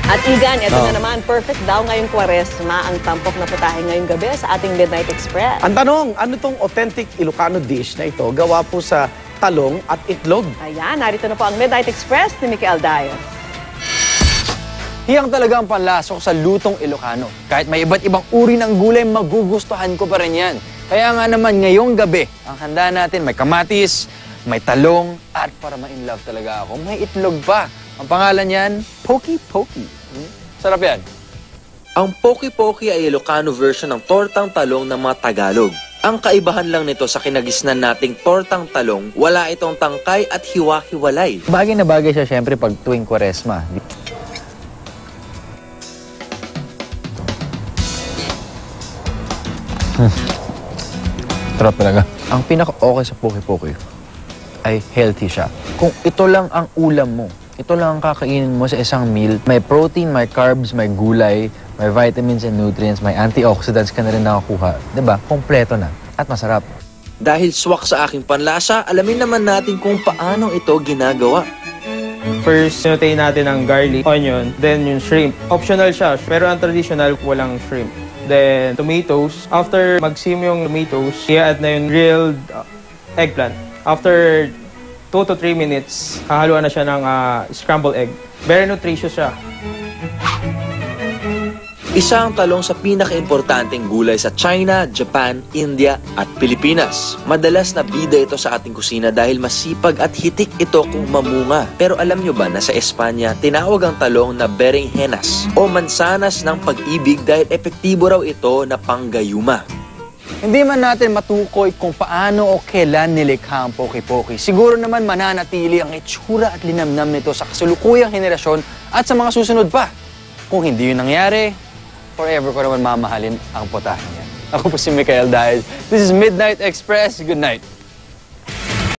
At Igan, ito na naman, perfect daw ngayong Kwaresma ang tampok na putahe ngayong gabi sa ating Midnight Express. Ang tanong, ano tong authentic Ilocano dish na ito? Gawa po sa talong at itlog. Ayan, narito na po ang Midnight Express ni Mikel Aldayo. Hiyang talaga ang panlasok sa lutong Ilocano. Kahit may iba't ibang uri ng gulay, magugustuhan ko pa rin yan. Kaya nga naman ngayong gabi, ang handa natin may kamatis, may talong, at para ma-in love talaga ako, may itlog pa. Ang pangalan yan, Poki Poki. Sarap yan. Ang Poki Poki ay Ilocano version ng tortang talong ng mga Tagalog. Ang kaibahan lang nito sa kinagisnan nating tortang talong, wala itong tangkay at hiwa-hiwalay. Bagay na bagay siya syempre pag tuwing Kwaresma. Sarap talaga. Ang pinaka-okay sa Poki Poki ay healthy siya. Kung ito lang ang ulam mo, ito lang ang kakainin mo sa isang meal, may protein, may carbs, may gulay, may vitamins and nutrients, may antioxidants ka na rin nakakuha. Diba? Kompleto na. At masarap. Dahil swak sa aking panlasa, alamin naman natin kung paano ito ginagawa. First, sinutay natin ang garlic, onion, then yung shrimp. Optional siya, pero ang traditional, walang shrimp. Then, tomatoes. After mag-sim yung tomatoes, i-add na yung grilled eggplant. After 2 to 3 minutes, hahaluan na siya ng scrambled egg. Very nutritious siya. Isa ang talong sa pinaka-importanteng gulay sa China, Japan, India at Pilipinas. Madalas na bida ito sa ating kusina dahil masipag at hitik ito kung mamunga. Pero alam nyo ba na sa Espanya, tinawag ang talong na berenjenas o mansanas ng pag-ibig dahil epektibo raw ito na panggayuma. Hindi man natin matukoy kung paano o kailan nilikha ang Poki Poki. Siguro naman mananatili ang itsura at linamnam nito sa kasalukuyang henerasyon at sa mga susunod pa. Kung hindi yun nangyari, forever ko naman mamahalin ang putahe niya. Ako po si Mikel Aldayo. This is Midnight Express. Good night.